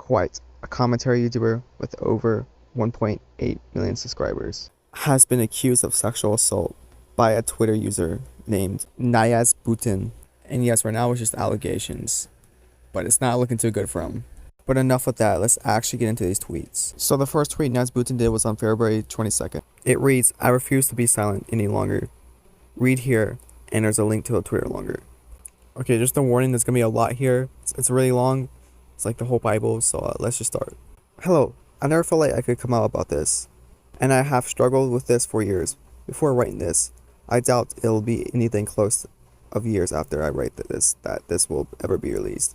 Kwite, a commentary YouTuber with over 1.8 million subscribers, has been accused of sexual assault by a Twitter user named Nayaz Bhutin. And yes, right now it's just allegations, but it's not looking too good for him. But enough with that, let's actually get into these tweets. So the first tweet Nayaz Bhutin did was on February 22nd. It reads, "I refuse to be silent any longer. Read here," and there's a link to a Twitter longer. Okay, just a warning, there's gonna be a lot here. It's really long. It's like the whole Bible, so let's just start. "Hello, I never felt like I could come out about this, and I have struggled with this for years. Before writing this, I doubt it'll be anything close of years after I write that this will ever be released.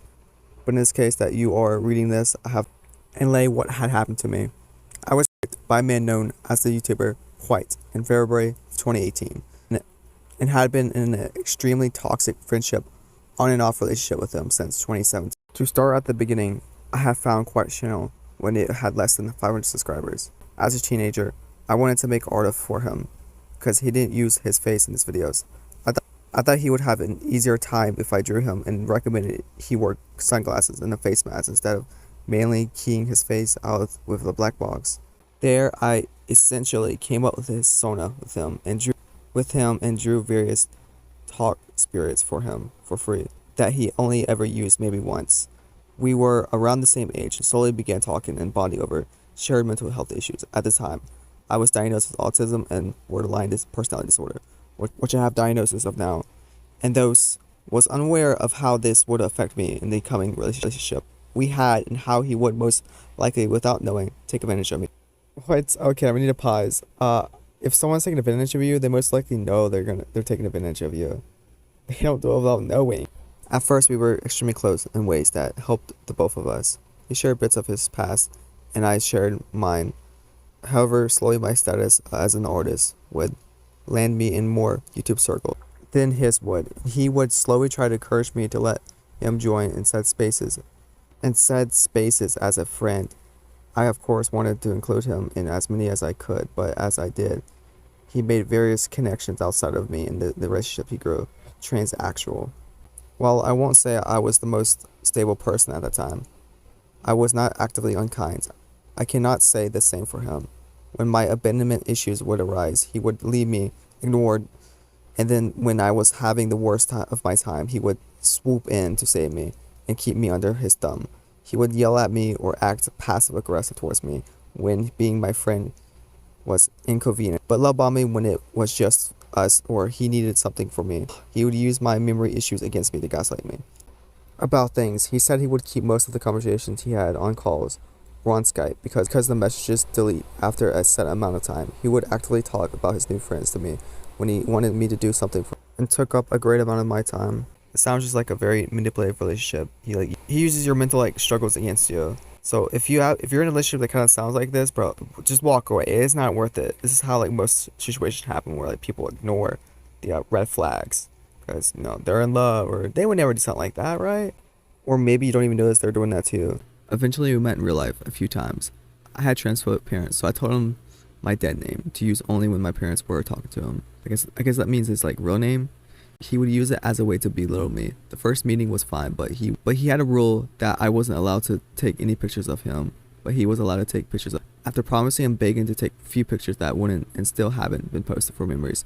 But in this case that you are reading this, I have and lay what had happened to me. I was raped by a man known as the YouTuber Kwite in February of 2018, and had been in an extremely toxic friendship on and off relationship with him since 2017. To start at the beginning, I had found Kwite's channel when it had less than 500 subscribers. As a teenager, I wanted to make art for him because he didn't use his face in his videos. I thought he would have an easier time if I drew him and recommended he wore sunglasses and a face mask instead of mainly keying his face out with a black box. There, I essentially came up with his persona with him and drew various talk spirits for him for free that he only ever used maybe once. We were around the same age and slowly began talking and bonding over shared mental health issues. At the time, I was diagnosed with autism and borderline personality disorder, which I have diagnosis of now, and those was unaware of how this would affect me in the coming relationship we had and how he would most likely, without knowing, take advantage of me." What? Okay, we need to pause. If someone's taking advantage of you, they most likely know they're taking advantage of you. They don't do it without knowing. At first, we were extremely close in ways that helped the both of us. He shared bits of his past, and I shared mine. However, slowly my status as an artist would land me in more YouTube circles than his would. He would slowly try to encourage me to let him join in said spaces as a friend. I of course wanted to include him in as many as I could, but as I did, he made various connections outside of me, and the relationship he grew transactional. While I won't say I was the most stable person at the time, I was not actively unkind. I cannot say the same for him. When my abandonment issues would arise, he would leave me ignored, and then when I was having the worst time of my time, he would swoop in to save me and keep me under his thumb. He would yell at me or act passive-aggressive towards me when being my friend was inconvenient, but love bombed me when it was just us or he needed something from me. He would use my memory issues against me to gaslight me about things. He said he would keep most of the conversations he had on calls or on Skype because the messages delete after a set amount of time. He would actively talk about his new friends to me when he wanted me to do something for him and took up a great amount of my time. It sounds just like a very manipulative relationship. He uses your mental struggles against you. So if you're in a relationship that kind of sounds like this, bro, just walk away. It's not worth it. This is how most situations happen, where people ignore the red flags because they're in love, or they would never do something like that, right? Or maybe you don't even notice they're doing that too. Eventually, we met in real life a few times. I had transphobic parents, so I told him my dead name to use only when my parents were talking to him. I guess that means his real name. He would use it as a way to belittle me. The first meeting was fine, but he had a rule that I wasn't allowed to take any pictures of him, but he was allowed to take pictures of. After promising and begging to take a few pictures that wouldn't and still haven't been posted for memories,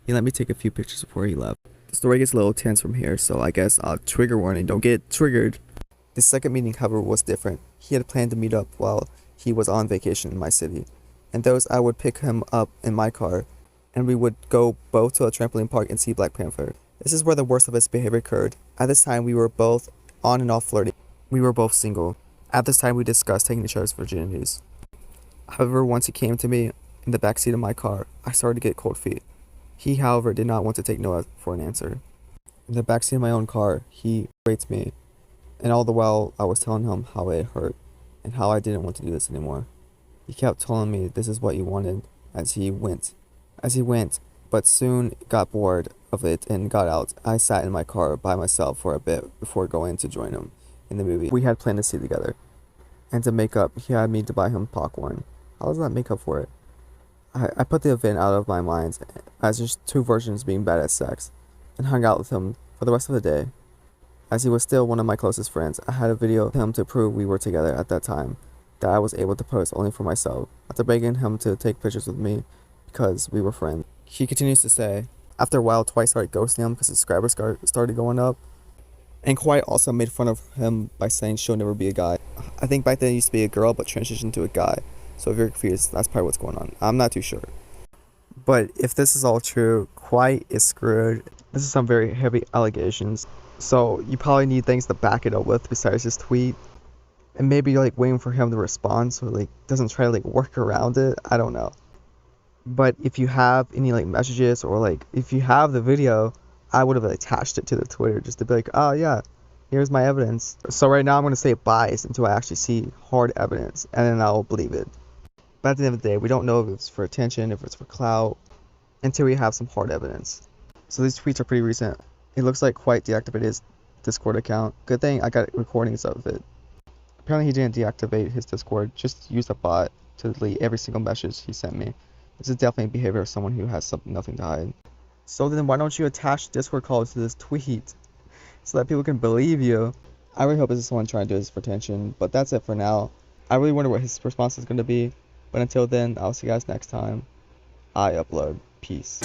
he let me take a few pictures before he left. The story gets a little tense from here, so I guess trigger warning, don't get triggered. The second meeting, however, was different. He had planned to meet up while he was on vacation in my city, and those I would pick him up in my car, and we would go both to a trampoline park and see Black Panther. This is where the worst of his behavior occurred. At this time, we were both on and off flirting. We were both single. At this time, we discussed taking each other's virginities. However, once he came to me in the backseat of my car, I started to get cold feet. He, however, did not want to take no for an answer. In the backseat of my own car, he rates me, and all the while, I was telling him how it hurt and how I didn't want to do this anymore. He kept telling me this is what you wanted as he went, but soon got bored of it and got out. I sat in my car by myself for a bit before going to join him in the movie we had planned to see together. And to make up, he had me to buy him popcorn. How does that make up for it? I put the event out of my mind as just two versions being bad at sex, and hung out with him for the rest of the day. as he was still one of my closest friends. I had a video of him to prove we were together at that time that I was able to post only for myself, after begging him to take pictures with me because we were friends. He continues to say, after a while, Kwite started ghosting him because his subscribers started going up. And Kwite also made fun of him by saying she'll never be a guy. I think back then it used to be a girl, but transitioned to a guy. So if you're confused, that's probably what's going on. I'm not too sure. But if this is all true, Kwite is screwed. This is some very heavy allegations. So you probably need things to back it up with besides just tweet. And maybe you're like waiting for him to respond so like doesn't try to like work around it. I don't know. But if you have any like messages or like if you have the video, I would have attached it to the Twitter just to be like, oh yeah, here's my evidence. So right now I'm going to stay biased until I actually see hard evidence, and then I'll believe it. But at the end of the day, we don't know if it's for attention, if it's for clout, until we have some hard evidence. So these tweets are pretty recent. It looks like Kwite deactivated his Discord account. Good thing I got recordings of it. Apparently he didn't deactivate his Discord, just used a bot to delete every single message he sent me. This is definitely behavior of someone who has nothing to hide. So then why don't you attach Discord calls to this tweet so that people can believe you? I really hope this is someone trying to do this for attention, but that's it for now. I really wonder what his response is going to be, but until then, I'll see you guys next time. I upload. Peace.